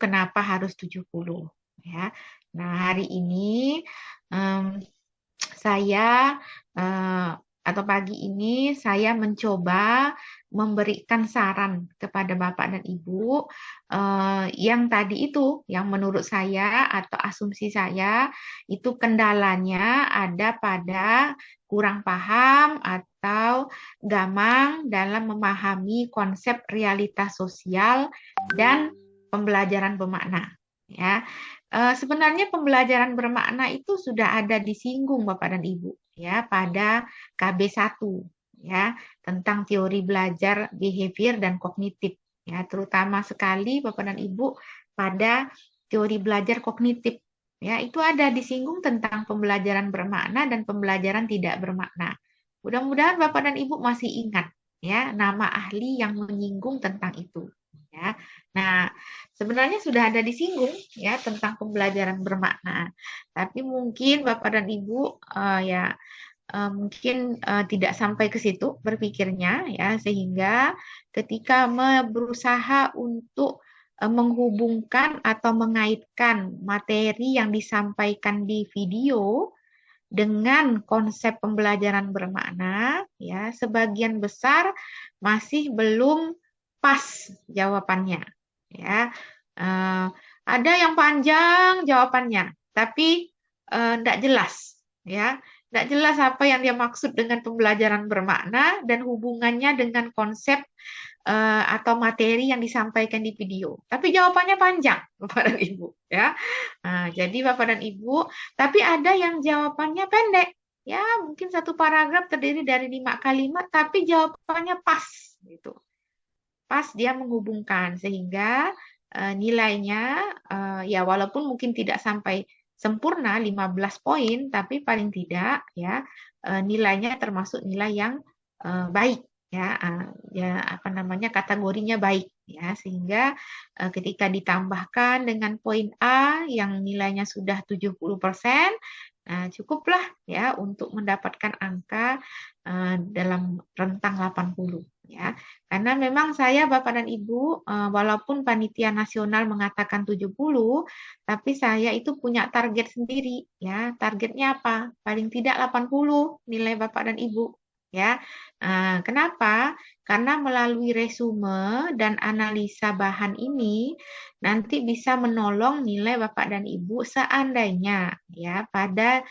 kenapa harus 70 ya. Nah, hari ini saya atau pagi ini saya mencoba memberikan saran kepada Bapak dan Ibu yang tadi itu, yang menurut saya atau asumsi saya itu kendalanya ada pada kurang paham atau gamang dalam memahami konsep realitas sosial dan pembelajaran bermakna. Ya, sebenarnya pembelajaran bermakna itu sudah ada disinggung Bapak dan Ibu ya pada KB1 ya tentang teori belajar behavior dan kognitif ya terutama sekali Bapak dan Ibu pada teori belajar kognitif ya itu ada disinggung tentang pembelajaran bermakna dan pembelajaran tidak bermakna. Mudah-mudahan Bapak dan Ibu masih ingat ya nama ahli yang menyinggung tentang itu ya. Nah, sebenarnya sudah ada disinggung ya tentang pembelajaran bermakna. Tapi mungkin Bapak dan Ibu mungkin tidak sampai ke situ berpikirnya ya sehingga ketika berusaha untuk menghubungkan atau mengaitkan materi yang disampaikan di video dengan konsep pembelajaran bermakna ya sebagian besar masih belum pas jawabannya ya. Eh, ada yang panjang jawabannya, tapi tidak jelas, ya, tidak jelas apa yang dia maksud dengan pembelajaran bermakna dan hubungannya dengan konsep atau materi yang disampaikan di video. Tapi jawabannya panjang, Bapak dan Ibu, ya. Nah, jadi Bapak dan Ibu, tapi ada yang jawabannya pendek, ya, mungkin satu paragraf terdiri dari 5 kalimat, tapi jawabannya pas, gitu pas dia menghubungkan sehingga nilainya ya walaupun mungkin tidak sampai sempurna 15 poin tapi paling tidak ya nilainya termasuk nilai yang baik ya ya apa namanya kategorinya baik ya sehingga ketika ditambahkan dengan poin A yang nilainya sudah 70%. Nah, cukuplah ya untuk mendapatkan angka dalam rentang 80 ya. Karena memang saya Bapak dan Ibu walaupun panitia nasional mengatakan 70, tapi saya itu punya target sendiri ya. Targetnya apa? Paling tidak 80 nilai Bapak dan Ibu ya. Kenapa? Karena melalui resume dan analisa bahan ini nanti bisa menolong nilai Bapak dan Ibu seandainya ya pada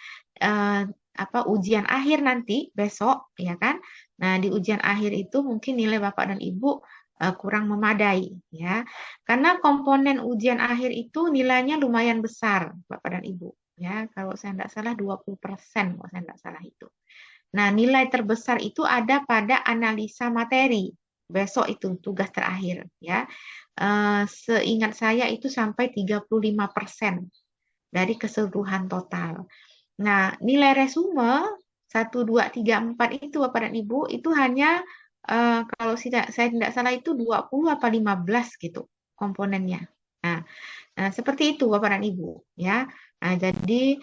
ujian akhir nanti besok ya kan. Nah, di ujian akhir itu mungkin nilai Bapak dan Ibu kurang memadai ya. Karena komponen ujian akhir itu nilainya lumayan besar Bapak dan Ibu ya. Kalau saya tidak salah 20% kalau saya tidak salah itu. Nah, nilai terbesar itu ada pada analisa materi. Besok itu tugas terakhir ya. Seingat saya itu sampai 35% dari keseluruhan total. Nah, nilai resume 1, 2, 3, 4 itu Bapak dan Ibu itu hanya kalau saya tidak salah itu 20 apa 15 gitu komponennya. Nah, seperti itu Bapak dan Ibu ya. Nah, jadi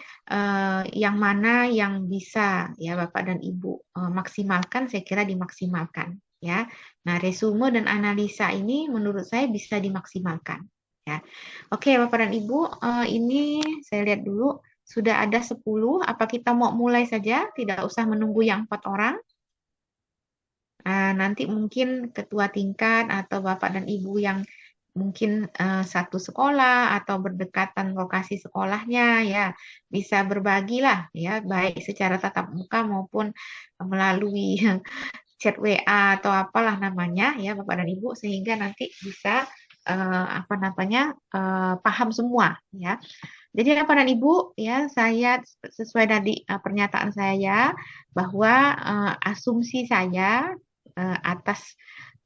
yang mana yang bisa ya Bapak dan Ibu maksimalkan saya kira dimaksimalkan ya. Nah, resume dan analisa ini menurut saya bisa dimaksimalkan ya. Oke, Bapak dan Ibu, ini saya lihat dulu sudah ada 10. Apa kita mau mulai saja? Tidak usah menunggu yang 4 orang. Nanti mungkin ketua tingkat atau Bapak dan Ibu yang mungkin satu sekolah atau berdekatan lokasi sekolahnya ya bisa berbagilah ya baik secara tatap muka maupun melalui chat WA atau apalah namanya ya Bapak dan Ibu sehingga nanti bisa paham semua ya. Jadi Bapak dan Ibu ya saya sesuai dari pernyataan saya bahwa asumsi saya atas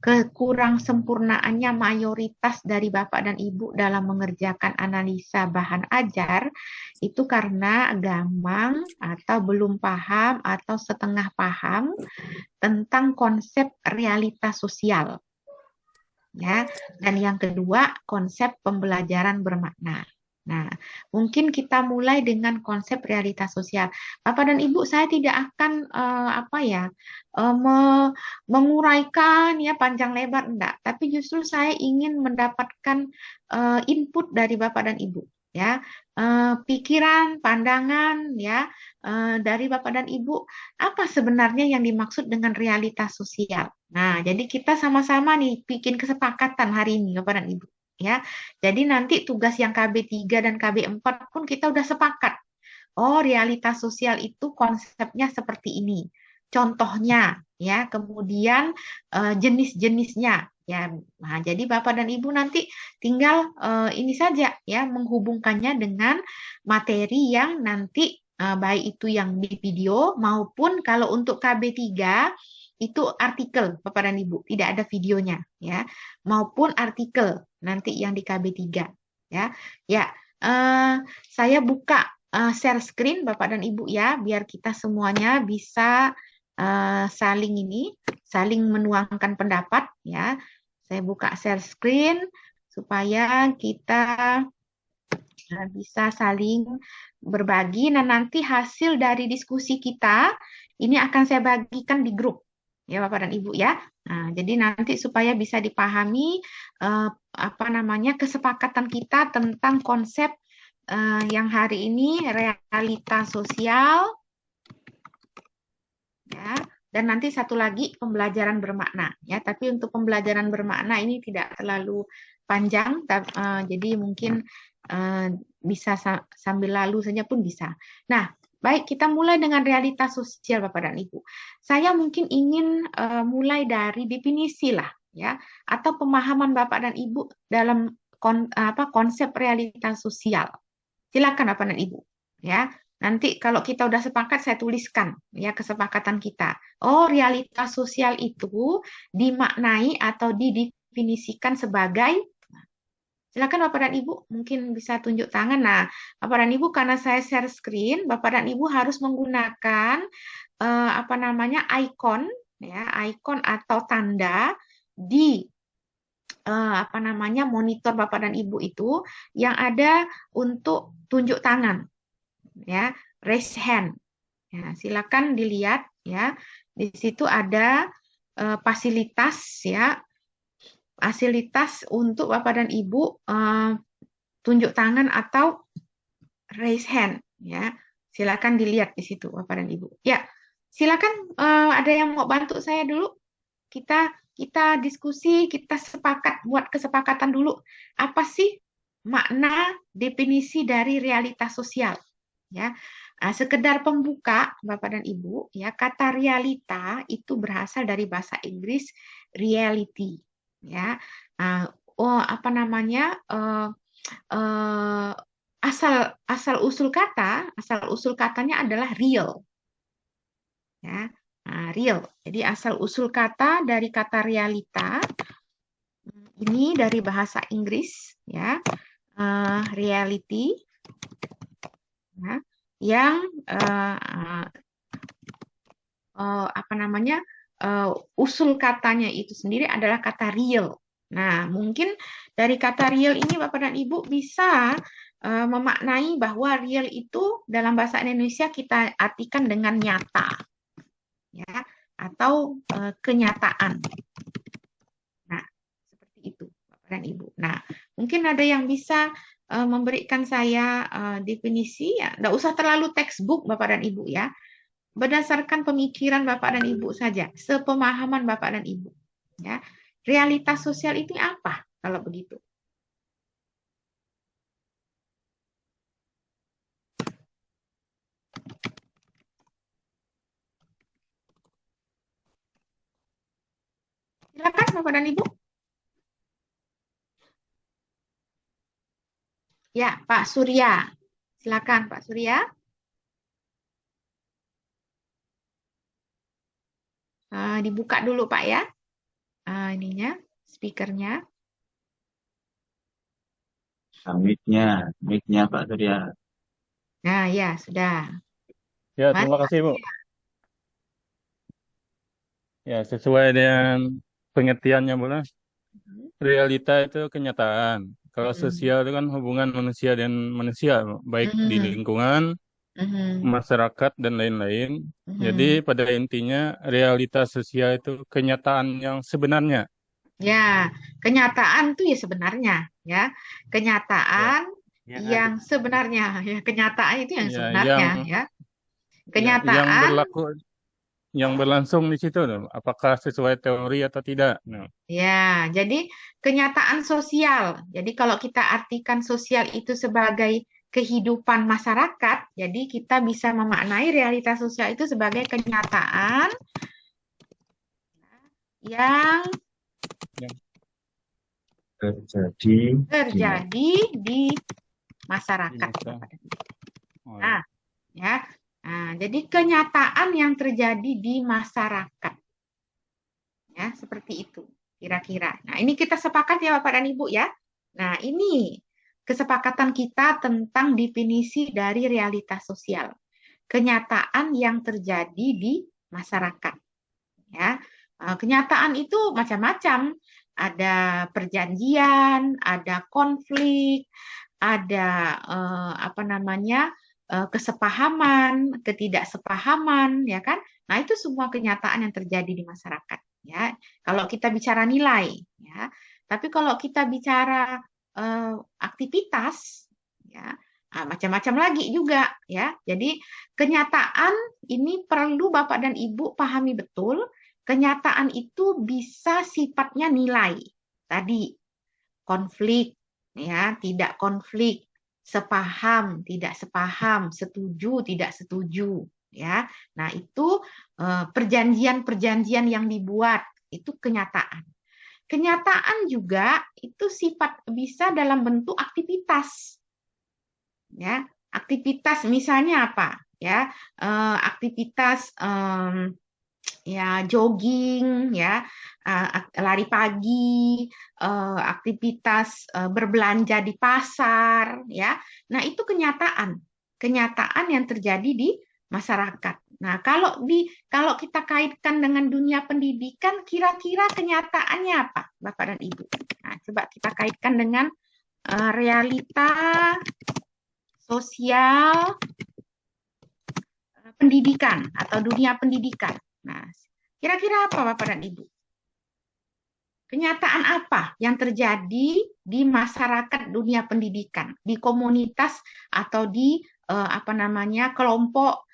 kekurang sempurnaannya mayoritas dari Bapak dan Ibu dalam mengerjakan analisa bahan ajar itu karena gamang atau belum paham atau setengah paham tentang konsep realitas sosial. Ya, dan yang kedua konsep pembelajaran bermakna. Nah, mungkin kita mulai dengan konsep realitas sosial. Bapak dan Ibu, saya tidak akan apa ya menguraikan ya panjang lebar enggak, tapi justru saya ingin mendapatkan input dari Bapak dan Ibu ya. Pikiran, pandangan ya dari Bapak dan Ibu, apa sebenarnya yang dimaksud dengan realitas sosial. Nah, jadi kita sama-sama nih bikin kesepakatan hari ini Bapak dan Ibu ya. Jadi nanti tugas yang KB3 dan KB4 pun kita udah sepakat. Oh, realitas sosial itu konsepnya seperti ini. Contohnya, ya, kemudian jenis-jenisnya, ya. Nah, jadi Bapak dan Ibu nanti tinggal ini saja, ya, menghubungkannya dengan materi yang nanti baik itu yang di video maupun kalau untuk KB3 itu artikel Bapak dan Ibu, tidak ada videonya, ya, maupun artikel nanti yang di KB3, ya. Ya, eh, saya buka share screen Bapak dan Ibu ya, biar kita semuanya bisa saling menuangkan pendapat ya. Saya buka share screen supaya kita bisa saling berbagi. Nah, nanti hasil dari diskusi kita ini akan saya bagikan di grup ya Bapak dan Ibu ya. Nah, jadi nanti supaya bisa dipahami apa namanya kesepakatan kita tentang konsep yang hari ini realitas sosial ya, dan nanti satu lagi pembelajaran bermakna ya. Tapi untuk pembelajaran bermakna ini tidak terlalu panjang, jadi mungkin bisa sambil lalu saja pun bisa. Nah, baik kita mulai dengan realitas sosial Bapak dan Ibu. Saya mungkin ingin mulai dari definisi lah ya, atau pemahaman Bapak dan Ibu dalam konsep realitas sosial. Silakan Bapak dan Ibu. Ya, nanti kalau kita udah sepakat saya tuliskan ya kesepakatan kita. Oh, realitas sosial itu dimaknai atau didefinisikan sebagai. Silakan Bapak dan Ibu mungkin bisa tunjuk tangan. Nah, Bapak dan Ibu karena saya share screen, Bapak dan Ibu harus menggunakan apa namanya icon ya, icon atau tanda di apa namanya monitor Bapak dan Ibu itu yang ada untuk tunjuk tangan ya, raise hand. Ya, silakan dilihat ya. Di situ ada fasilitas ya, fasilitas untuk Bapak dan Ibu tunjuk tangan atau raise hand ya. Silakan dilihat di situ Bapak dan Ibu. Ya, silakan ada yang mau bantu saya dulu? Kita kita diskusi, kita sepakat buat kesepakatan dulu. Apa sih makna definisi dari realitas sosial? Ya, sekedar pembuka Bapak dan Ibu, ya kata realita itu berasal dari bahasa Inggris reality, ya. Oh apa namanya uh, asal usul katanya adalah real, ya. Nah, real. Jadi asal usul kata dari kata realita ini dari bahasa Inggris, ya, reality, ya, yang apa namanya usul katanya itu sendiri adalah kata real. Nah, mungkin dari kata real ini Bapak dan Ibu bisa memaknai bahwa real itu dalam bahasa Indonesia kita artikan dengan nyata, ya, atau kenyataan. Nah, seperti itu Bapak dan Ibu. Nah, mungkin ada yang bisa memberikan saya definisi, ya, nggak usah terlalu textbook Bapak dan Ibu ya. Berdasarkan pemikiran Bapak dan Ibu saja, sepemahaman Bapak dan Ibu. Ya, realitas sosial itu apa kalau begitu? Silakan Bapak dan Ibu. Ya, Pak Surya. Silakan Pak Surya. Dibuka dulu Pak ya. Ininya, speakernya. Mic-nya Pak Surya. Nah, ya sudah. Ya, Mari terima Pak kasih, Bu. Surya. Ya, sesuai dengan pengertiannya, Bu. Realita itu kenyataan. Kalau Mhm. sosial itu kan hubungan manusia dan manusia, baik di Mhm. lingkungan, Mhm. masyarakat, dan lain-lain. Jadi Mhm. pada intinya realitas sosial itu kenyataan yang sebenarnya. Ya, kenyataan itu ya sebenarnya, ya. Ya, Kenyataan yang ada. yang sebenarnya, ya. Kenyataan itu yang Ya, sebenarnya, ya. yang Kenyataan, berlaku, yang berlangsung di situ, tuh, apakah sesuai teori atau tidak. Nah, ya. Jadi kenyataan sosial. Jadi kalau kita artikan sosial itu sebagai kehidupan masyarakat, jadi kita bisa memaknai realitas sosial itu sebagai kenyataan yang yang Terjadi di mana? terjadi di di masyarakat, masa. Bapak dan Ibu. Oh, Nah, ya. ya. Nah, jadi kenyataan yang terjadi di masyarakat, ya, seperti itu kira-kira. Nah, ini kita sepakat ya Bapak dan Ibu ya. Nah, ini kesepakatan kita tentang definisi dari realitas sosial. Kenyataan yang terjadi di masyarakat, ya. Kenyataan itu macam-macam. Ada perjanjian, ada konflik, ada apa namanya kesepahaman, ketidaksepahaman, ya kan? Nah, itu semua kenyataan yang terjadi di masyarakat, ya. Kalau kita bicara nilai, ya. Tapi kalau kita bicara aktivitas, ya, macam-macam lagi juga, ya. Jadi kenyataan ini perlu Bapak dan Ibu pahami betul. Kenyataan itu bisa sifatnya nilai. Tadi konflik, ya, tidak konflik, sepaham, tidak sepaham, setuju, tidak setuju, ya. Nah, itu perjanjian-perjanjian yang dibuat, itu kenyataan. Kenyataan juga itu sifat bisa dalam bentuk aktivitas, ya. Aktivitas misalnya apa? Ya, aktivitas ya jogging, ya, lari pagi, aktivitas berbelanja di pasar, ya. Nah, itu kenyataan, kenyataan yang terjadi di masyarakat. Nah, kalau kita kaitkan dengan dunia pendidikan, kira-kira kenyataannya apa, Bapak dan Ibu? Nah, coba kita kaitkan dengan realita sosial pendidikan atau dunia pendidikan. Nah, kira-kira apa Bapak dan Ibu? Kenyataan apa yang terjadi di masyarakat dunia pendidikan, di komunitas atau di apa namanya kelompok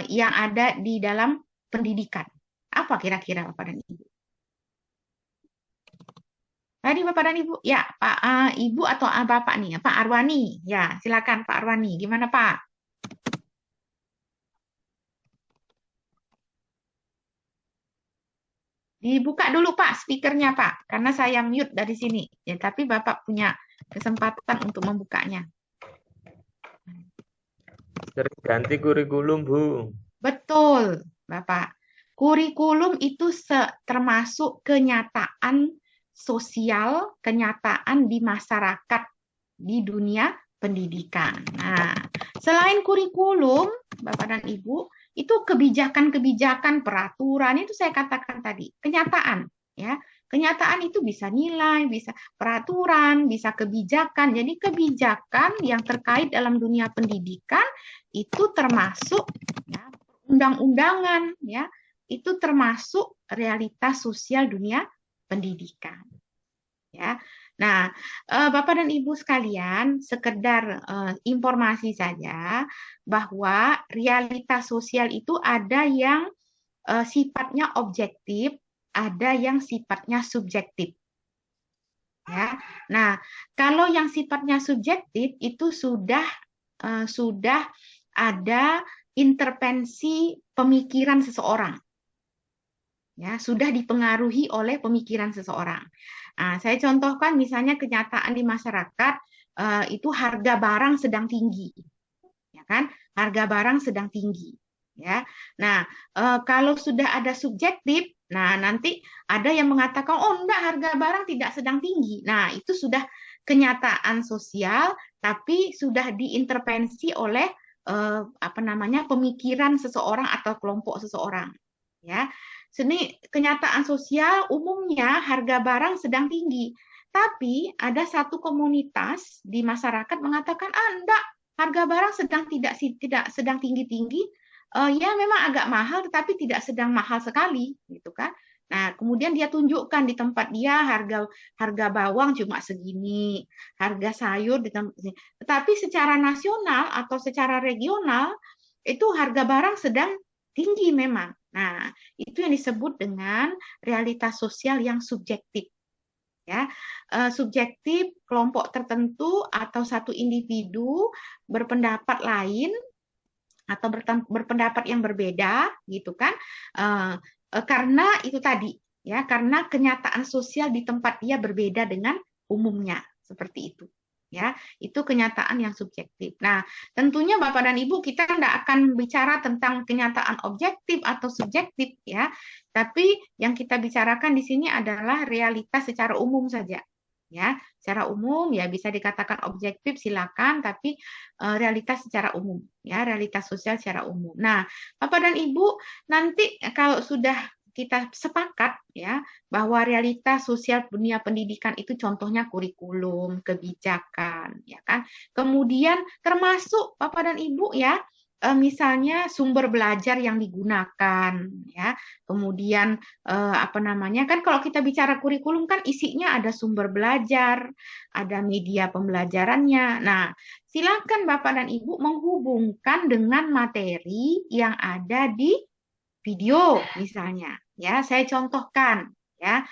yang ada di dalam pendidikan? Apa kira-kira Bapak dan Ibu? Tadi Bapak dan Ibu, ya Pak Ibu atau Bapak nih, Pak Arwani, ya silakan Pak Arwani, gimana Pak? Dibuka dulu Pak speakernya Pak, karena saya mute dari sini. Ya, tapi Bapak punya kesempatan untuk membukanya. Ganti kurikulum, Bu. Betul, Bapak. Kurikulum itu termasuk kenyataan sosial, kenyataan di masyarakat, di dunia pendidikan. Nah, selain kurikulum, Bapak dan Ibu, itu kebijakan-kebijakan, peraturan, itu saya katakan tadi, kenyataan. Ya, kenyataan itu bisa nilai, bisa peraturan, bisa kebijakan. Jadi kebijakan yang terkait dalam dunia pendidikan itu termasuk ya, undang-undangan, ya, itu termasuk realitas sosial dunia pendidikan. Ya, nah, Bapak dan Ibu sekalian, sekedar informasi saja bahwa realitas sosial itu ada yang sifatnya objektif, ada yang sifatnya subjektif. Ya, nah, kalau yang sifatnya subjektif itu sudah ada intervensi pemikiran seseorang, ya, sudah dipengaruhi oleh pemikiran seseorang. Nah, saya contohkan misalnya kenyataan di masyarakat itu harga barang sedang tinggi, ya kan? Harga barang sedang tinggi, ya. Nah, kalau sudah ada subjektif, nah nanti ada yang mengatakan, oh enggak, harga barang tidak sedang tinggi. Nah, itu sudah kenyataan sosial, tapi sudah diintervensi oleh apa namanya pemikiran seseorang atau kelompok seseorang, ya. Seni kenyataan sosial umumnya harga barang sedang tinggi. Tapi ada satu komunitas di masyarakat mengatakan, enggak, harga barang tidak sedang tinggi-tinggi, ya memang agak mahal, tetapi tidak sedang mahal sekali, gitu kan? Nah, kemudian dia tunjukkan di tempat dia harga bawang cuma segini, harga sayur di tempat ini. Tetapi secara nasional atau secara regional itu harga barang sedang tinggi memang. Nah, itu yang disebut dengan realitas sosial yang subjektif. Ya, subjektif kelompok tertentu atau satu individu berpendapat lain atau berpendapat yang berbeda, gitu kan? Karena itu tadi, ya, karena kenyataan sosial di tempat dia berbeda dengan umumnya, seperti itu. Ya, itu kenyataan yang subjektif. Nah, tentunya Bapak dan Ibu, kita tidak akan bicara tentang kenyataan objektif atau subjektif, ya. Tapi yang kita bicarakan di sini adalah realitas secara umum saja. Ya, secara umum ya bisa dikatakan objektif silakan, tapi realitas secara umum, ya, realitas sosial secara umum. Nah, Bapak dan Ibu, nanti kalau sudah kita sepakat ya bahwa realitas sosial dunia pendidikan itu contohnya kurikulum, kebijakan, ya kan. Kemudian termasuk Bapak dan Ibu ya, misalnya sumber belajar yang digunakan, ya. Kemudian apa namanya, kan kalau kita bicara kurikulum kan isinya ada sumber belajar, ada media pembelajarannya. Nah, silakan Bapak dan Ibu menghubungkan dengan materi yang ada di video misalnya. Ya, saya contohkan ya.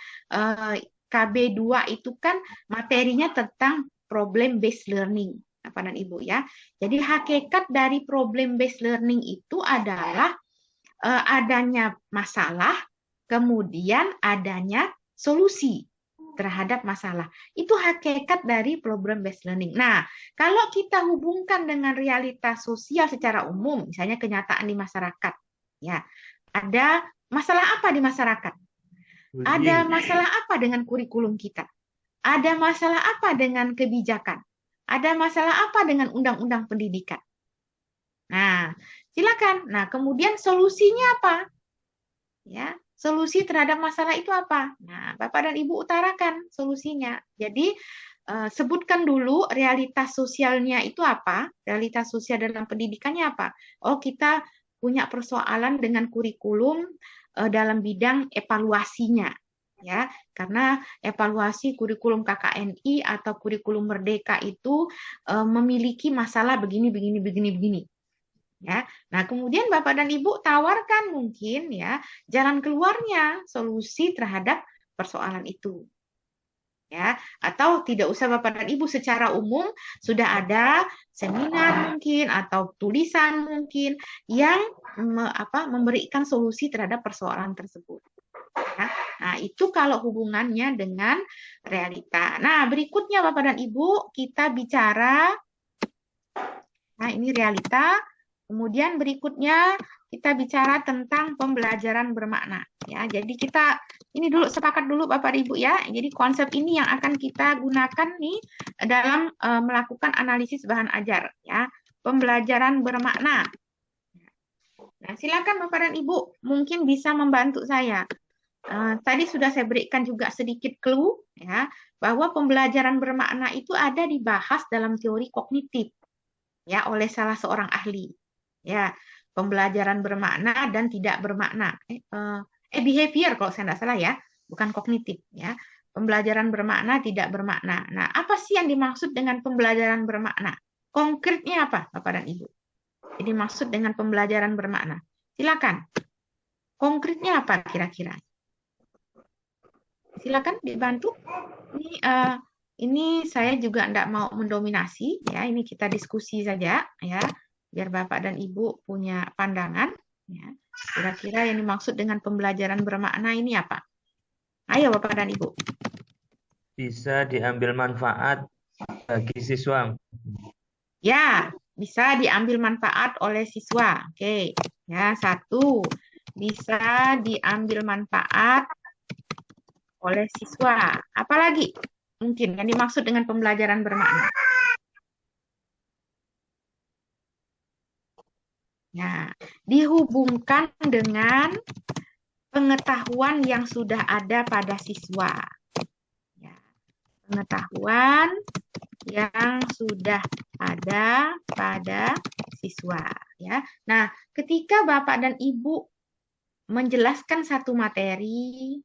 KB2 itu kan materinya tentang problem based learning, Bapak dan Ibu ya. Jadi hakikat dari problem based learning itu adalah adanya masalah, kemudian adanya solusi terhadap masalah. Itu hakikat dari problem based learning. Nah, kalau kita hubungkan dengan realitas sosial secara umum, misalnya kenyataan di masyarakat, ya, ada masalah apa di masyarakat? Ada masalah apa dengan kurikulum kita? Ada masalah apa dengan kebijakan? Ada masalah apa dengan undang-undang pendidikan? Nah, silakan. Nah, kemudian solusinya apa? Ya, solusi terhadap masalah itu apa? Nah, Bapak dan Ibu utarakan solusinya. Jadi, sebutkan dulu realitas sosialnya itu apa? Realitas sosial dalam pendidikannya apa? Oh, kita punya persoalan dengan kurikulum dalam bidang evaluasinya. Ya, karena evaluasi kurikulum KKNI atau kurikulum Merdeka itu memiliki masalah begini, begini, begini, begini. Ya, nah kemudian Bapak dan Ibu tawarkan mungkin ya jalan keluarnya, solusi terhadap persoalan itu. Ya, atau tidak usah Bapak dan Ibu, secara umum sudah ada seminar mungkin atau tulisan mungkin yang memberikan solusi terhadap persoalan tersebut. Ya. Nah, itu kalau hubungannya dengan realita. Nah, berikutnya Bapak dan Ibu, kita bicara, nah ini realita. Kemudian berikutnya kita bicara tentang pembelajaran bermakna. Ya, jadi kita ini dulu sepakat dulu Bapak Ibu ya. Jadi konsep ini yang akan kita gunakan nih dalam melakukan analisis bahan ajar. Ya, pembelajaran bermakna. Nah, silakan Bapak dan Ibu mungkin bisa membantu saya. Tadi sudah saya berikan juga sedikit clue ya bahwa pembelajaran bermakna itu ada dibahas dalam teori kognitif ya oleh salah seorang ahli. Ya, pembelajaran bermakna dan tidak bermakna. Behavior kalau saya tidak salah ya, bukan kognitif ya. Pembelajaran bermakna, tidak bermakna. Nah, apa sih yang dimaksud dengan pembelajaran bermakna? Konkretnya apa, Bapak dan Ibu? Ini maksud dengan pembelajaran bermakna. Silakan. Konkretnya apa kira-kira? Silakan dibantu. Ini saya juga tidak mau mendominasi ya. Ini kita diskusi saja ya. Biar Bapak dan Ibu punya pandangan. Ya. Kira-kira yang dimaksud dengan pembelajaran bermakna ini apa? Ayo Bapak dan Ibu. Bisa diambil manfaat bagi siswa. Ya, bisa diambil manfaat oleh siswa. Oke, ya satu. Bisa diambil manfaat oleh siswa. Apalagi mungkin yang dimaksud dengan pembelajaran bermakna? Ya, dihubungkan dengan pengetahuan yang sudah ada pada siswa. Ya, pengetahuan yang sudah ada pada siswa, ya. Nah, ketika Bapak dan Ibu menjelaskan satu materi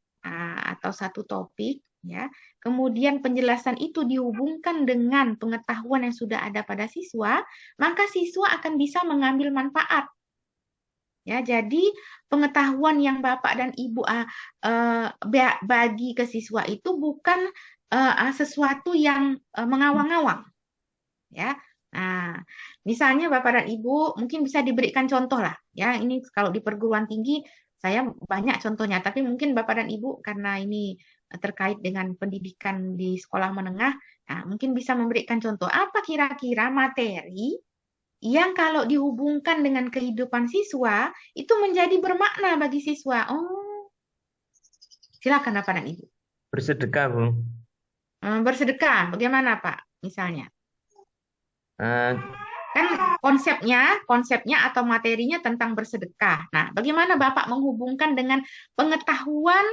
atau satu topik, ya, kemudian penjelasan itu dihubungkan dengan pengetahuan yang sudah ada pada siswa, maka siswa akan bisa mengambil manfaat. Ya, jadi pengetahuan yang Bapak dan Ibu bagi ke siswa itu bukan sesuatu yang mengawang-awang, ya. Nah, misalnya Bapak dan Ibu mungkin bisa diberikan contoh lah, ya. Ini kalau di perguruan tinggi saya banyak contohnya, tapi mungkin Bapak dan Ibu karena ini terkait dengan pendidikan di sekolah menengah, nah, mungkin bisa memberikan contoh apa kira-kira materi yang kalau dihubungkan dengan kehidupan siswa itu menjadi bermakna bagi siswa. Oh, silakan Bapak dan Ibu. Bersedekah, Bu. Bersedekah, bagaimana Pak? Misalnya, Eh, kan konsepnya atau materinya tentang bersedekah. Nah, bagaimana Bapak menghubungkan dengan pengetahuan?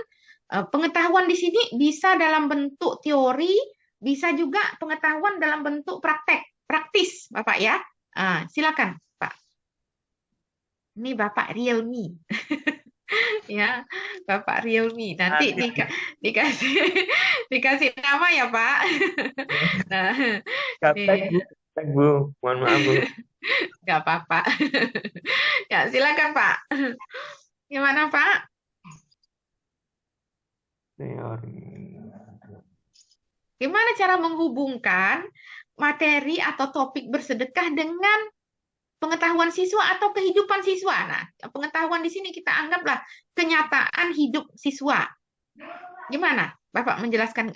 Pengetahuan di sini bisa dalam bentuk teori, bisa juga pengetahuan dalam bentuk praktis, Bapak ya. Silakan, Pak. Ini Bapak Realme. Ya, Bapak Realme. Nanti dikasih dikasih nama ya, Pak. Nah, Gaptek, Bu. Gaptek, Bu. Mohon maaf, Bu. nggak apa-apa. Ya, silakan, Pak. Gimana, Pak? Teori. Gimana cara menghubungkan materi atau topik bersedekah dengan pengetahuan siswa atau kehidupan siswa? Nah, pengetahuan di sini kita anggaplah kenyataan hidup siswa. Gimana Bapak menjelaskan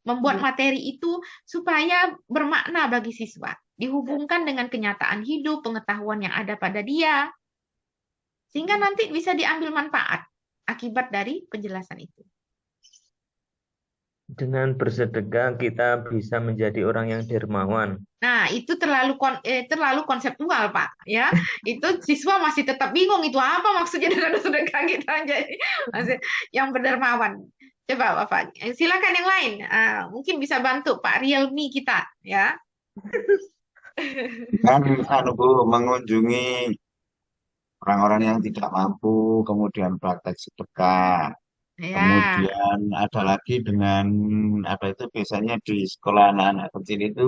membuat materi itu supaya bermakna bagi siswa, dihubungkan dengan kenyataan hidup, pengetahuan yang ada pada dia, sehingga nanti bisa diambil manfaat akibat dari penjelasan itu. Dengan bersedekah kita bisa menjadi orang yang dermawan. Nah, itu terlalu konseptual, Pak. Ya, itu siswa masih tetap bingung itu apa maksudnya dengan sedekah kita jadi masih yang berdermawan. Coba Bapak, silakan yang lain. Mungkin bisa bantu Pak Realme kita, ya. Kan Bu, mengunjungi orang-orang yang tidak mampu, kemudian praktek sedekah, Ya, kemudian ada lagi dengan apa itu biasanya di sekolah anak-anak kecil itu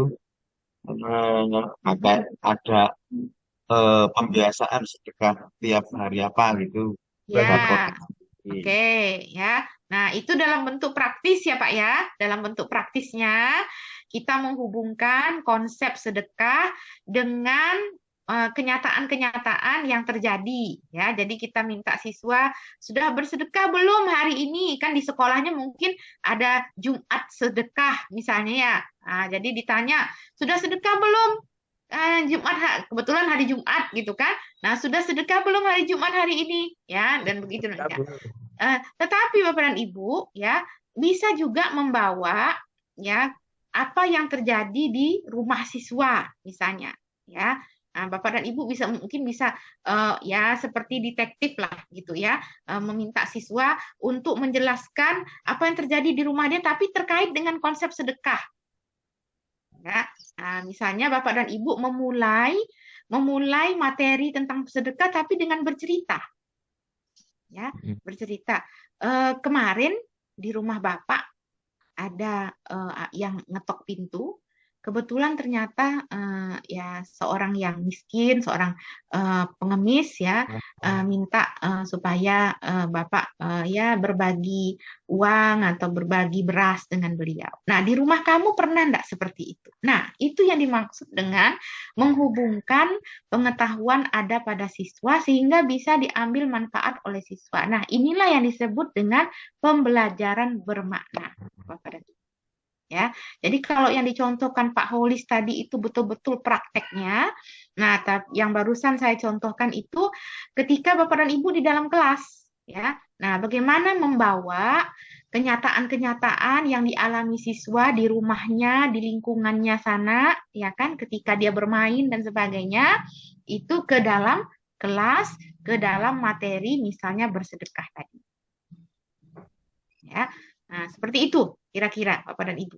ada pembiasaan sedekah tiap hari apa gitu, ya. bakot. Oke, ya. Nah, itu dalam bentuk praktis ya, Pak ya. Dalam bentuk praktisnya kita menghubungkan konsep sedekah dengan kenyataan-kenyataan yang terjadi ya. Jadi kita minta siswa sudah bersedekah belum hari ini? Kan di sekolahnya mungkin ada Jumat sedekah misalnya ya. Nah, jadi ditanya, "Sudah sedekah belum?" Kebetulan hari Jumat gitu kan. Nah, sudah sedekah belum hari Jumat hari ini? Ya, dan begitu ya. Tetapi Bapak dan Ibu ya bisa juga membawa ya apa yang terjadi di rumah siswa misalnya ya. Nah, Bapak dan Ibu mungkin bisa ya seperti detektif lah gitu ya, meminta siswa untuk menjelaskan apa yang terjadi di rumah dia tapi terkait dengan konsep sedekah. Ya. Nah, misalnya Bapak dan Ibu memulai materi tentang sedekah tapi dengan bercerita. Ya, bercerita. Kemarin di rumah Bapak ada yang ngetok pintu. Kebetulan ternyata ya seorang yang miskin, seorang pengemis ya minta supaya Bapak ya berbagi uang atau berbagi beras dengan beliau. Nah, di rumah kamu pernah enggak seperti itu? Nah, itu yang dimaksud dengan menghubungkan pengetahuan ada pada siswa sehingga bisa diambil manfaat oleh siswa. Nah, inilah yang disebut dengan pembelajaran bermakna, Bapak dan Ibu. Ya, jadi kalau yang dicontohkan Pak Holis tadi itu betul-betul prakteknya. Nah, yang barusan saya contohkan itu ketika Bapak dan Ibu di dalam kelas, ya. Nah, bagaimana membawa kenyataan-kenyataan yang dialami siswa di rumahnya, di lingkungannya sana, ya kan, ketika dia bermain dan sebagainya, itu ke dalam kelas, ke dalam materi misalnya bersedekah tadi. Ya. Nah, seperti itu kira-kira Bapak dan Ibu.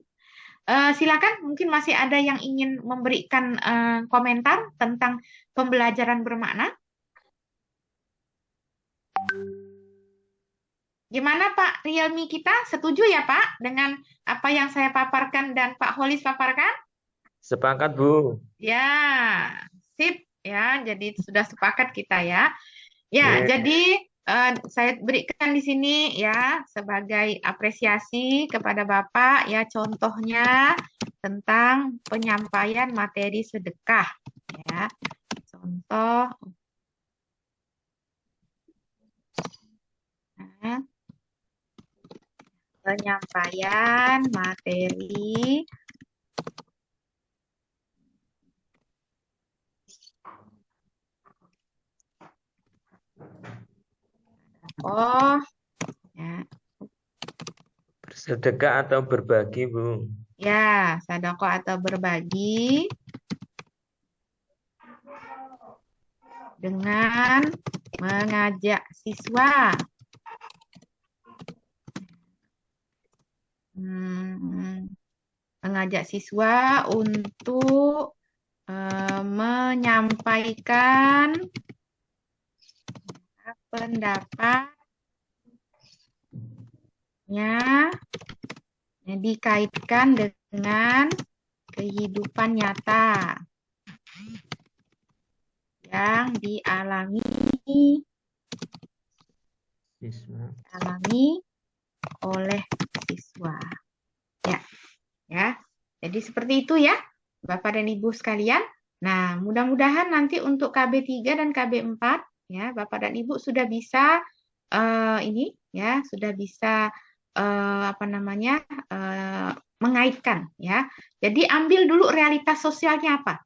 Silakan, mungkin masih ada yang ingin memberikan komentar tentang pembelajaran bermakna. Gimana Pak Rielmi kita? Setuju ya Pak dengan apa yang saya paparkan dan Pak Holis paparkan? Sepakat, Bu. Ya, sip ya. Jadi sudah sepakat kita ya. Ya, Ye. jadi saya berikan di sini ya sebagai apresiasi kepada Bapak ya contohnya tentang penyampaian materi sedekah ya. Contoh nah, penyampaian materi ya. Bersedekah atau berbagi, Bu. Ya, sedekah atau berbagi dengan mengajak siswa untuk menyampaikan pendapatnya dikaitkan dengan kehidupan nyata yang dialami oleh siswa. Ya. Jadi seperti itu ya, Bapak dan Ibu sekalian. Nah, mudah-mudahan nanti untuk KB3 dan KB4 ya, Bapak dan Ibu sudah bisa ini ya, sudah bisa mengaitkan ya. Jadi ambil dulu realitas sosialnya apa?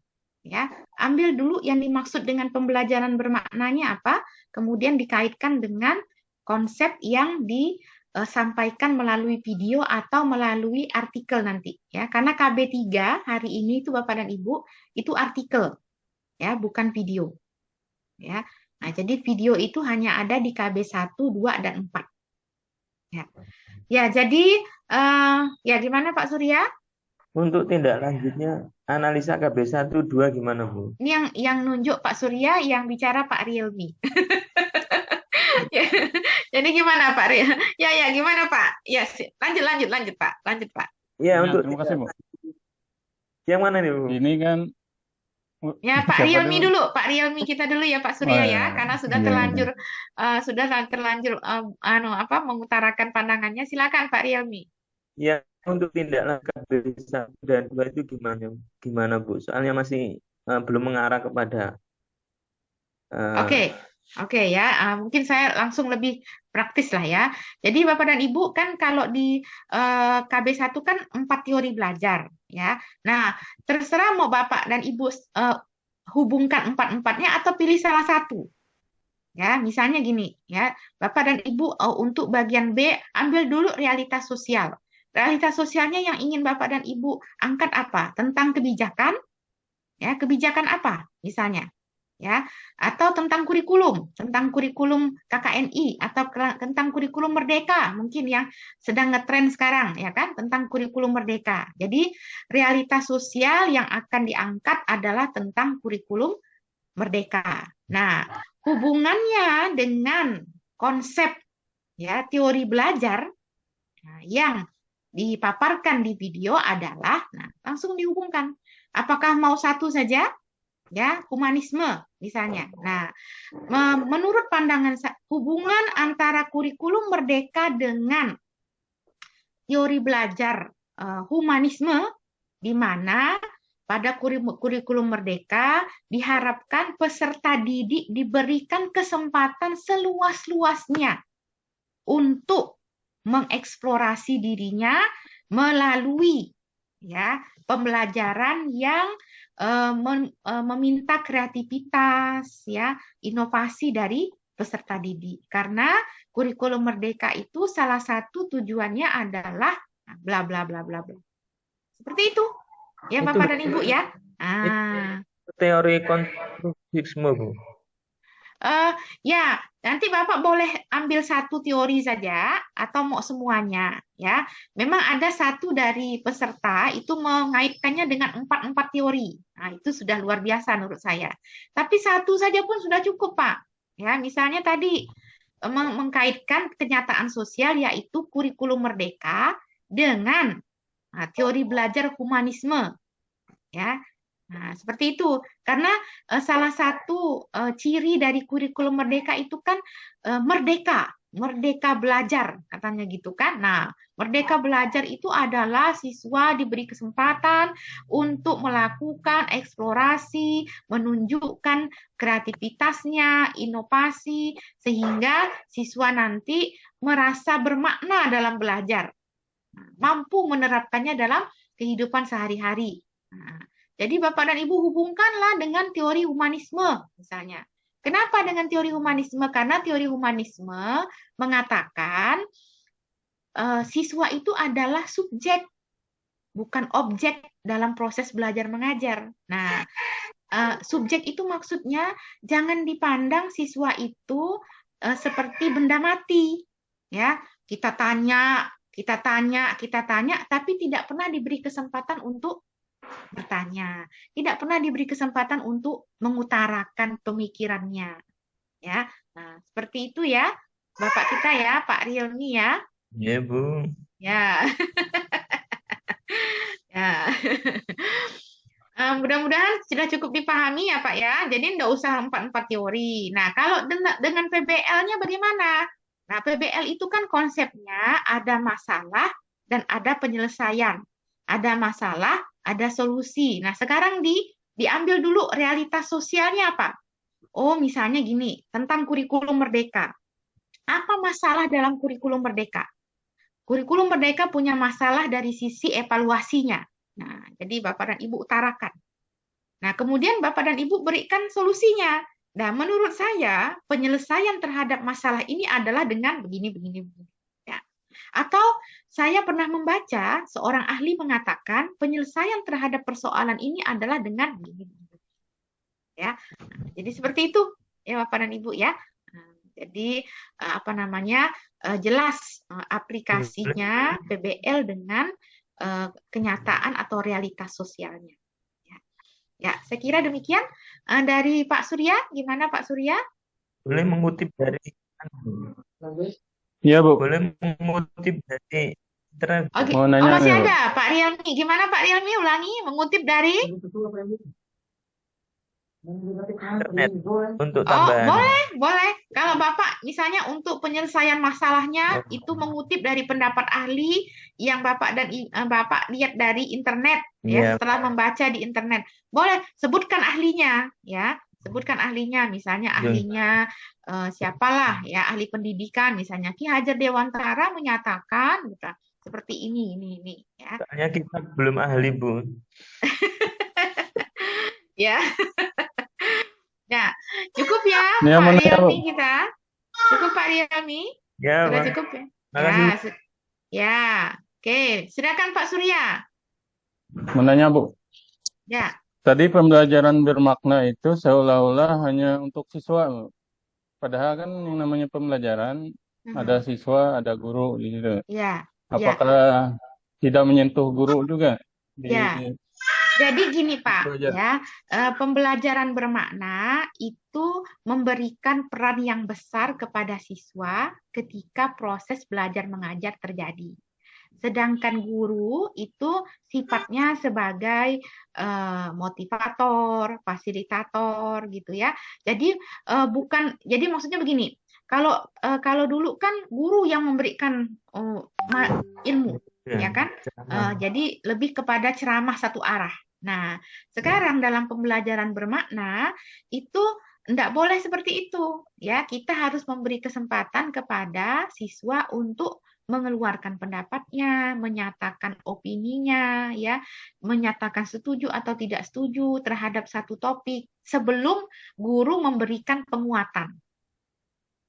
Ya, ambil dulu yang dimaksud dengan pembelajaran bermaknanya apa, kemudian dikaitkan dengan konsep yang disampaikan melalui video atau melalui artikel nanti ya. Karena KB3 hari ini itu Bapak dan Ibu itu artikel ya, bukan video. Ya. Nah, jadi video itu hanya ada di KB1, 2 dan 4. Ya. Ya, jadi ya gimana Pak Surya? Untuk tindak lanjutnya, analisa KB1, 2 gimana, Bu? Ini yang nunjuk Pak Surya, yang bicara Pak Rielmi. Jadi gimana Pak Ria? Ya, gimana Pak? Ya, lanjut Pak. Lanjut Pak. Ya, Ya, untuk terima kasih, Bu. yang mana nih, Bu? Ini kan Ya, Pak siapa Rielmi dulu? dulu, Pak Rielmi kita dulu ya Pak Surya Oh, ya, ya. karena sudah terlanjur mengutarakan pandangannya. Silakan Pak Rielmi. Ya, untuk tindak lanjut KB1 dan 2 itu gimana, Bu? Soalnya masih belum mengarah kepada Oke ya, mungkin saya langsung lebih praktis lah ya. Jadi Bapak dan Ibu kan kalau di KB1 kan 4 teori belajar ya. Nah, terserah mau Bapak dan Ibu hubungkan empat-empatnya atau pilih salah satu. Ya, misalnya gini ya, Bapak dan Ibu untuk bagian B ambil dulu realitas sosial. Realitas sosialnya yang ingin Bapak dan Ibu angkat apa? Tentang kebijakan, ya, kebijakan apa misalnya? Ya, atau tentang kurikulum KKNI atau tentang kurikulum Merdeka, mungkin yang sedang ngetren sekarang ya kan, tentang kurikulum Merdeka. Jadi realitas sosial yang akan diangkat adalah tentang kurikulum Merdeka. Nah, hubungannya dengan konsep ya teori belajar yang dipaparkan di video adalah langsung dihubungkan. Apakah mau satu saja? Ya, humanisme misalnya. Nah, menurut pandangan hubungan antara kurikulum Merdeka dengan teori belajar humanisme di mana pada kurikulum Merdeka diharapkan peserta didik diberikan kesempatan seluas-luasnya untuk mengeksplorasi dirinya melalui ya pembelajaran yang meminta kreativitas ya inovasi dari peserta didik karena kurikulum Merdeka itu salah satu tujuannya adalah bla bla bla bla bla seperti itu ya Bapak dan Ibu ya. Teori konstruktivisme, Bu. Ya nanti Bapak boleh ambil satu teori saja atau mau semuanya ya. Memang ada satu dari peserta itu mengaitkannya dengan empat teori. Nah, itu sudah luar biasa menurut saya. Tapi satu saja pun sudah cukup, Pak. Ya, misalnya tadi mengkaitkan kenyataan sosial yaitu kurikulum merdeka dengan teori belajar humanisme ya. Nah, seperti itu. Karena salah satu ciri dari kurikulum merdeka itu kan merdeka belajar katanya gitu kan. Nah, merdeka belajar itu adalah siswa diberi kesempatan untuk melakukan eksplorasi, menunjukkan kreativitasnya, inovasi sehingga siswa nanti merasa bermakna dalam belajar, mampu menerapkannya dalam kehidupan sehari-hari. Nah, jadi Bapak dan Ibu hubungkanlah dengan teori humanisme misalnya. Kenapa dengan teori humanisme? Karena teori humanisme mengatakan siswa itu adalah subjek, bukan objek dalam proses belajar mengajar. Nah, subjek itu maksudnya jangan dipandang siswa itu seperti benda mati. Ya, kita tanya, tapi tidak pernah diberi kesempatan untuk bertanya, tidak pernah diberi kesempatan untuk mengutarakan pemikirannya, ya. Nah, seperti itu ya, Bapak kita ya, Pak Rielmi ya, Ya, Bu. ya, ya. Mudah-mudahan sudah cukup dipahami ya Pak ya. Jadi tidak usah empat teori. Nah, kalau dengan PBL-nya bagaimana? Nah, PBL itu kan konsepnya ada masalah dan ada penyelesaian. Ada masalah, ada solusi. Nah, sekarang diambil dulu realitas sosialnya apa? Oh, misalnya gini, tentang kurikulum merdeka. Apa masalah dalam kurikulum merdeka? Kurikulum merdeka punya masalah dari sisi evaluasinya. Nah, jadi Bapak dan Ibu utarakan. Nah, kemudian Bapak dan Ibu berikan solusinya. Nah, menurut saya penyelesaian terhadap masalah ini adalah dengan begini. Ya. Atau saya pernah membaca seorang ahli mengatakan penyelesaian terhadap persoalan ini adalah dengan begini. Ya, nah, jadi seperti itu ya Bapak dan Ibu ya. Nah, jadi jelas aplikasinya PBL dengan kenyataan atau realitas sosialnya. Ya, saya kira demikian dari Pak Surya. Gimana Pak Surya? Boleh mengutip dari Iya, Bu. boleh mengutip dari internet. Mau nanya masih nih, Bu. ada Pak Rielmi. Gimana Pak Rielmi? Ulangi, mengutip dari Internet untuk tambahan. boleh. Kalau Bapak misalnya untuk penyelesaian masalahnya itu mengutip dari pendapat ahli yang Bapak dan Bapak lihat dari internet ya, setelah membaca di internet. Boleh sebutkan ahlinya ya. Sebutkan ahlinya, misalnya ahlinya siapalah ya, ahli pendidikan misalnya Ki Hajar Dewantara menyatakan seperti ini ya. Soalnya kita belum ahli, Bu. Ya. Ya, cukup ya Ya, Pak mau nanya, Bu. Rielmi kita. Cukup Pak Rielmi. Ya, Sudah Pak. cukup ya? Makasih. Ya. Oke, silakan Pak Surya. Mau nanya, Bu. Ya. Tadi pembelajaran bermakna itu seolah-olah hanya untuk siswa, Bu. Padahal kan yang namanya pembelajaran ada siswa, ada guru di situ. Ya. Apakah tidak menyentuh guru juga di Ya. Jadi gini Pak, Belajar. ya, pembelajaran bermakna itu memberikan peran yang besar kepada siswa ketika proses belajar mengajar terjadi. Sedangkan guru itu sifatnya sebagai motivator, fasilitator gitu ya. Jadi jadi maksudnya begini. Kalau dulu kan guru yang memberikan ilmu, ya kan? Jadi lebih kepada ceramah satu arah. Nah, sekarang dalam pembelajaran bermakna itu tidak boleh seperti itu, ya. Kita harus memberi kesempatan kepada siswa untuk mengeluarkan pendapatnya, menyatakan opininya, ya, menyatakan setuju atau tidak setuju terhadap satu topik sebelum guru memberikan penguatan.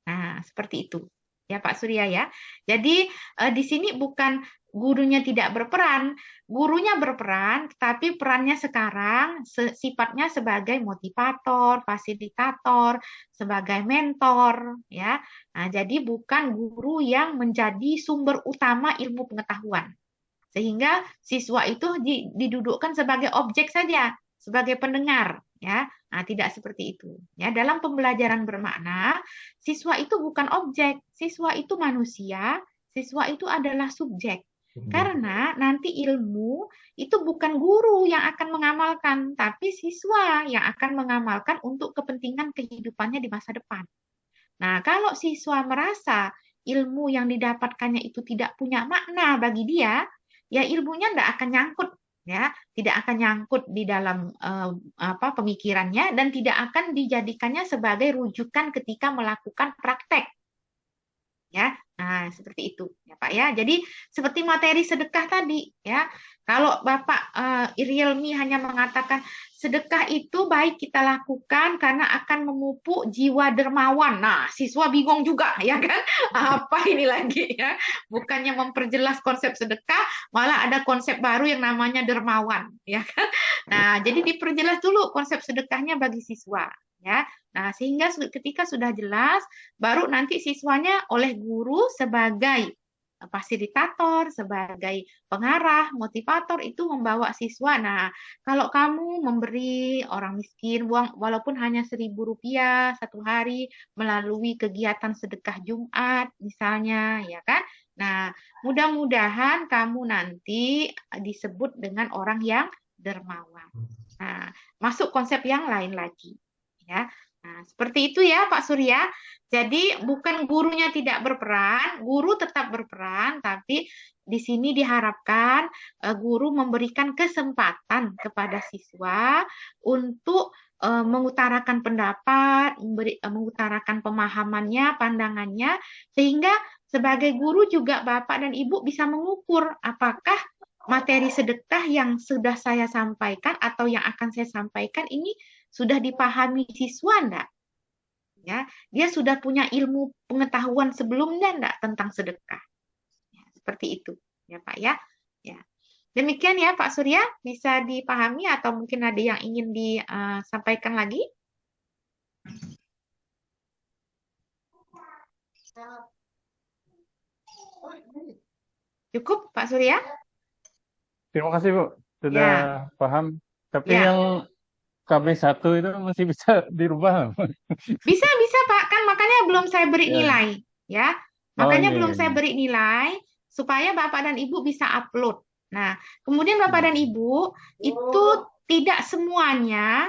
Nah, seperti itu. Ya Pak Surya ya. Jadi di sini bukan gurunya tidak berperan. Gurunya berperan, tetapi perannya sekarang sifatnya sebagai motivator, fasilitator, sebagai mentor, ya. Nah, jadi bukan guru yang menjadi sumber utama ilmu pengetahuan. Sehingga siswa itu didudukkan sebagai objek saja, sebagai pendengar, ya. Nah, tidak seperti itu. Ya, dalam pembelajaran bermakna, siswa itu bukan objek, siswa itu manusia, siswa itu adalah subjek. Karena nanti ilmu itu bukan guru yang akan mengamalkan, tapi siswa yang akan mengamalkan untuk kepentingan kehidupannya di masa depan. Nah, kalau siswa merasa ilmu yang didapatkannya itu tidak punya makna bagi dia, ya ilmunya tidak akan nyangkut, ya, tidak akan nyangkut di dalam pemikirannya dan tidak akan dijadikannya sebagai rujukan ketika melakukan praktek. Ya, nah seperti itu ya Pak ya. Jadi seperti materi sedekah tadi ya. Kalau Bapak Realme hanya mengatakan sedekah itu baik kita lakukan karena akan memupuk jiwa dermawan. Nah, siswa bingung juga ya kan? Apa ini lagi ya? Bukannya memperjelas konsep sedekah, malah ada konsep baru yang namanya dermawan ya kan? Nah, jadi diperjelas dulu konsep sedekahnya bagi siswa ya. Nah, sehingga ketika sudah jelas, baru nanti siswanya oleh guru sebagai fasilitator, sebagai pengarah, motivator itu membawa siswa. Nah, kalau kamu memberi orang miskin walaupun hanya Rp1.000 satu hari melalui kegiatan sedekah Jumat misalnya, ya kan? Nah, mudah-mudahan kamu nanti disebut dengan orang yang dermawan. Nah, masuk konsep yang lain lagi, ya. Nah, seperti itu ya Pak Surya. Jadi bukan gurunya tidak berperan, guru tetap berperan, tapi di sini diharapkan guru memberikan kesempatan kepada siswa untuk mengutarakan pendapat, mengutarakan pemahamannya, pandangannya, sehingga sebagai guru juga Bapak dan Ibu bisa mengukur apakah materi sedekah yang sudah saya sampaikan atau yang akan saya sampaikan ini sudah dipahami siswa enggak? Ya, dia sudah punya ilmu pengetahuan sebelumnya enggak tentang sedekah? Ya, seperti itu, ya Pak ya. Ya. Demikian ya Pak Surya, bisa dipahami atau mungkin ada yang ingin disampaikan lagi? Cukup Pak Surya? Terima kasih Bu, sudah Ya. paham. Tapi Ya. yang KB1 itu masih bisa dirubah. Bisa Pak, kan makanya belum saya beri Ya. nilai, ya. Oh Makanya iya, belum iya. saya beri nilai supaya Bapak dan Ibu bisa upload. Nah, kemudian Bapak dan Ibu itu tidak semuanya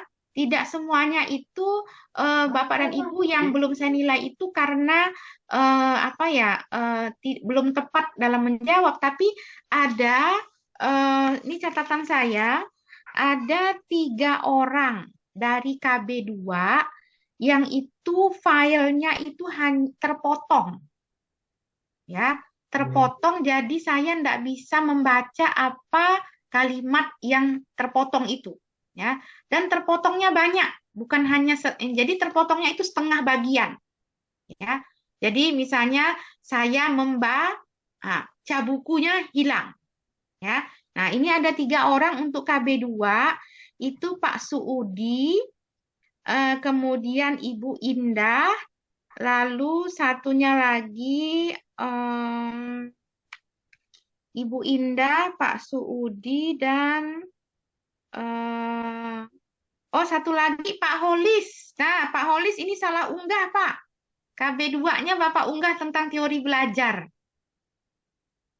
itu Bapak dan Ibu yang belum saya nilai itu karena belum tepat dalam menjawab, tapi ada ini catatan saya, ada 3 orang dari KB2 yang itu filenya itu terpotong, ya, terpotong. Jadi saya tidak bisa membaca apa kalimat yang terpotong itu, ya, dan terpotongnya banyak, bukan hanya jadi terpotongnya itu setengah bagian, ya. Jadi misalnya saya membaca bukunya hilang, ya. Nah ini ada 3 orang untuk KB2 itu Pak Suudi. Kemudian Ibu Indah, lalu satunya lagi Ibu Indah, Pak Suudi, dan satu lagi Pak Holis. Nah, Pak Holis ini salah unggah Pak. KB2-nya Bapak unggah tentang teori belajar.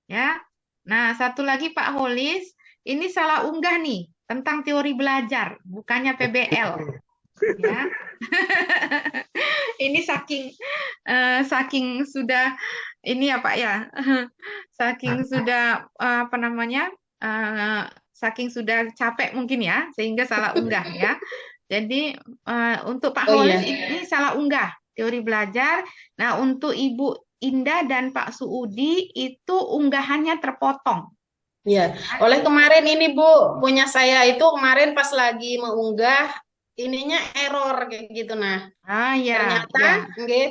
Ya. Nah, satu lagi Pak Holis, ini salah unggah nih tentang teori belajar, bukannya PBL. Ya. Ini saking sudah ini ya Pak ya, saking sudah saking sudah capek mungkin ya, sehingga salah unggah ya. Jadi untuk Pak Holis ini salah unggah teori belajar. Nah, untuk Ibu Indah dan Pak Suudi itu unggahannya terpotong. Iya, oleh kemarin ini Bu, punya saya itu kemarin pas lagi mengunggah ininya error kayak gitu. Nah, ya,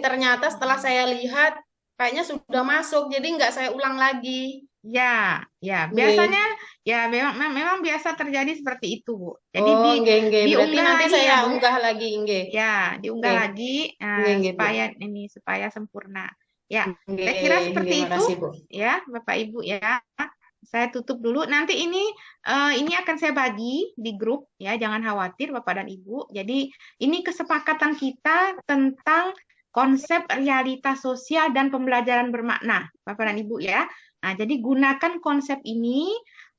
ternyata setelah saya lihat kayaknya sudah masuk, jadi nggak saya ulang lagi. Ya, ya, Nggih. biasanya ya memang biasa terjadi seperti itu, Bu. Jadi Oh, nggih, nggih. Berarti diunggah nanti lagi ya, saya Bu. unggah lagi, nggih. Ya, diunggah Nggih, lagi nggih, nggih, Bu. supaya sempurna. Ya, Nggih, saya kira nggih, seperti itu makasih, Bu. ya, Bapak Ibu ya. Saya tutup dulu. Nanti ini akan saya bagi di grup ya, jangan khawatir Bapak dan Ibu. Jadi ini kesepakatan kita tentang konsep realitas sosial dan pembelajaran bermakna, Bapak dan Ibu ya. Nah, jadi gunakan konsep ini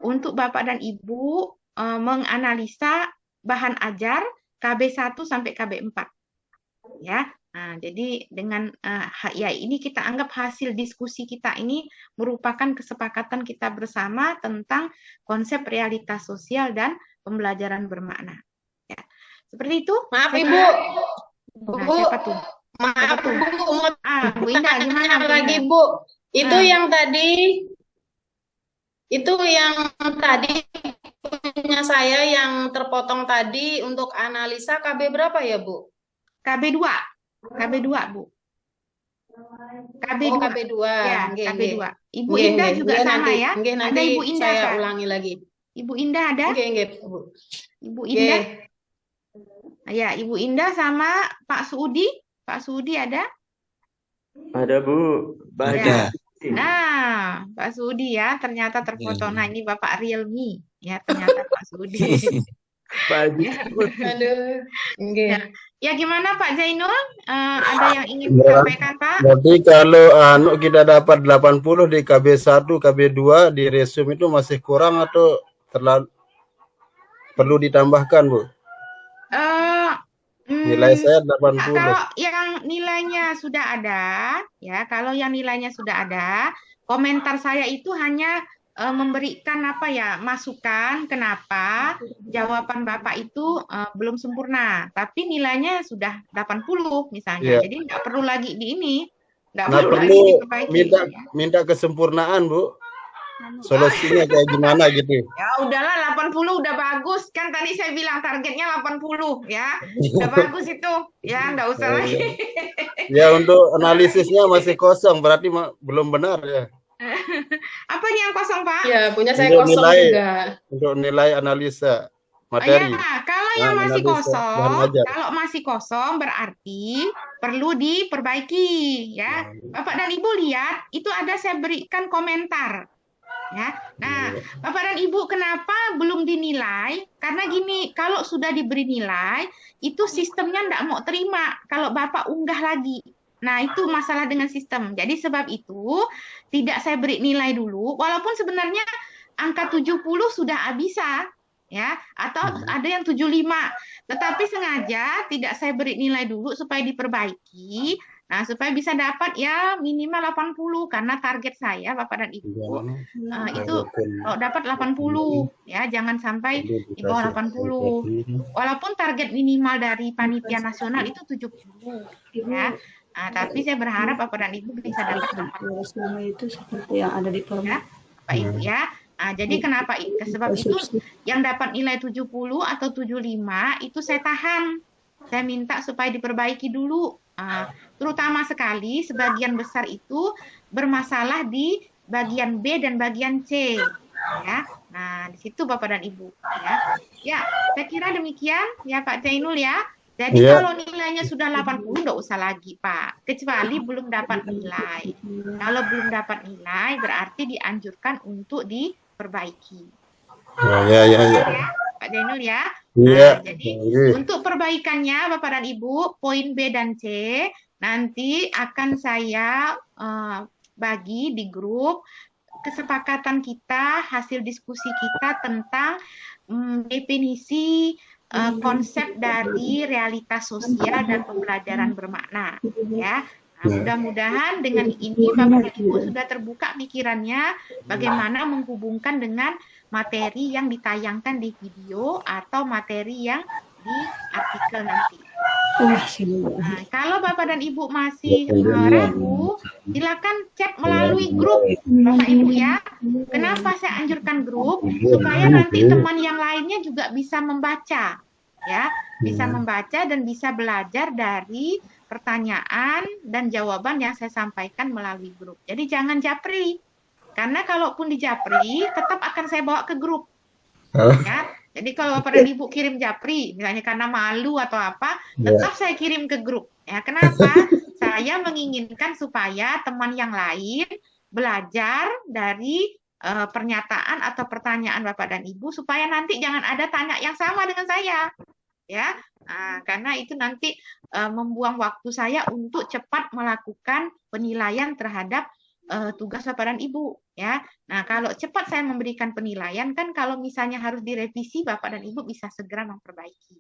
untuk Bapak dan Ibu menganalisa bahan ajar KB1 sampai KB4 ya. Nah, jadi dengan ya ini kita anggap hasil diskusi kita ini merupakan kesepakatan kita bersama tentang konsep realitas sosial dan pembelajaran bermakna. Ya. Seperti itu. Maaf, Saya Ibu. kira. Nah, Bu, siapa tuh? maaf, Siapa tuh? Bu. Mau Bu Indah, gimana tanya Bu lagi, Indah? Bu. Itu Ah, yang tadi punya saya yang terpotong tadi untuk analisa KB berapa ya, Bu? KB2. KB2, Bu. KB2. Oh, KB2. Ya, Nggih, KB2. nggih. Ibu Nggih, Indah nggih. juga Nggih, sama nanti, ya. nggih, Ada nanti Ibu Indah, saya Kak? ulangi lagi. Ibu Indah ada? Nggih, nggih, Bu. Ibu Nggih. Indah? Ya, Ibu Indah sama Pak Suudi. Pak Suudi ada? Ada Bu, Pak Haji. Ya. Nah, Pak Suudi ya, ternyata terfoto. Nah, ini Bapak Realme. Ya, ternyata Pak Suudi. Pak Haji. Aduh. Nggih. Ya, gimana Pak Zainul? Ada yang ingin Ya. disampaikan, Pak? Berarti kalau kita dapat 80 di KB1, KB2 di resume itu masih kurang atau terlalu perlu ditambahkan, Bu? Eh, Nilai saya kalau 80. yang nilainya sudah ada, ya, kalau yang nilainya sudah ada, komentar saya itu hanya memberikan apa ya, masukan kenapa jawaban Bapak itu belum sempurna, tapi nilainya sudah 80 misalnya. Iya. Jadi nggak perlu lagi nggak Nah, perlu lagi perlu diperbaiki. minta kesempurnaan, Bu. Solusinya kayak gimana gitu? Ya udahlah 80 udah bagus. Kan tadi saya bilang targetnya 80 ya. Udah bagus itu. Ya enggak usah lagi. Ya, untuk analisisnya masih kosong, berarti belum benar ya. Apa nih yang kosong, Pak? Ya, punya saya Untuk kosong nilai, juga. untuk nilai analisa Ya, materi. kalau yang masih analisa bahan kosong, ajar. kalau masih kosong berarti perlu diperbaiki ya. Bapak dan Ibu lihat, itu ada saya berikan komentar. Ya. Nah, Bapak dan Ibu kenapa belum dinilai? Karena gini, kalau sudah diberi nilai, itu sistemnya enggak mau terima kalau Bapak unggah lagi. Nah, itu masalah dengan sistem. Jadi sebab itu tidak saya beri nilai dulu, walaupun sebenarnya angka 70 sudah bisa ya, atau ada yang 75. Tetapi sengaja tidak saya beri nilai dulu supaya diperbaiki. Nah, supaya bisa dapat ya minimal 80 karena target saya Bapak dan Ibu itu kalau dapat 80 ya, jangan sampai di bawah 80. Walaupun target minimal dari panitia nasional itu 70 ya. Nah, tapi saya berharap Bapak dan Ibu bisa dapat 80. Itu seperti yang ada di ya, Pak Ibu ya. Nah, jadi kenapa? Sebab itu yang dapat nilai 70 atau 75 itu saya tahan. Saya minta supaya diperbaiki dulu. Terutama sekali sebagian besar itu bermasalah di bagian B dan bagian C ya. Nah, di situ Bapak dan Ibu ya. Ya, saya kira demikian ya Pak Zainul ya. Jadi kalau nilainya sudah 80 enggak usah lagi, Pak. Kecuali belum dapat nilai. Kalau belum dapat nilai berarti dianjurkan untuk diperbaiki. Ya. Pak Zainul ya. Iya. Nah, jadi untuk perbaikannya Bapak dan Ibu, poin B dan C nanti akan saya bagi di grup kesepakatan kita, hasil diskusi kita tentang definisi konsep dari realitas sosial dan pembelajaran bermakna ya. Nah, mudah-mudahan dengan ini Bapak dan Ibu sudah terbuka pikirannya bagaimana menghubungkan dengan materi yang ditayangkan di video atau materi yang di artikel nanti. Nah, kalau Bapak dan Ibu masih ragu, silakan chat melalui grup Bapak Ibu ya. Kenapa saya anjurkan grup? Supaya nanti teman yang lainnya juga bisa membaca ya, bisa membaca dan bisa belajar dari pertanyaan dan jawaban yang saya sampaikan melalui grup. Jadi jangan japri Karena kalaupun di Japri, tetap akan saya bawa ke grup. Hah? Ya, jadi kalau Bapak dan Ibu kirim Japri, misalnya karena malu atau apa, Ya. tetap saya kirim ke grup. Ya, kenapa? Saya menginginkan supaya teman yang lain belajar dari pernyataan atau pertanyaan Bapak dan Ibu supaya nanti jangan ada tanya yang sama dengan saya. Ya, karena itu nanti membuang waktu saya untuk cepat melakukan penilaian terhadap tugas Bapak dan Ibu, ya. Nah, kalau cepat saya memberikan penilaian kan kalau misalnya harus direvisi Bapak dan Ibu bisa segera memperbaiki,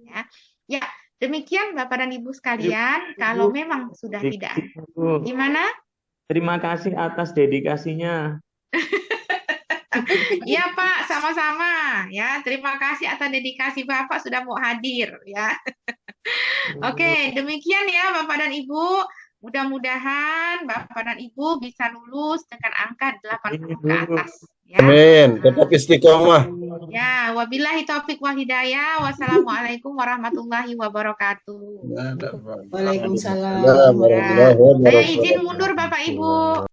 ya. Ya, demikian Bapak dan Ibu sekalian, kalau memang sudah tidak Bu. gimana? Terima kasih atas dedikasinya. Iya Pak, sama-sama ya. Terima kasih atas dedikasi Bapak sudah mau hadir ya. Oke, demikian ya Bapak dan Ibu. Mudah-mudahan Bapak dan Ibu bisa lulus dengan angka 80 ke atas. Ya. Amin. Tetap istiqomah. Ya, wabillahi taufik wal hidayah. Wassalamualaikum warahmatullahi wabarakatuh. Waalaikumsalam. Ya, Ya, saya izin mundur Bapak Ibu.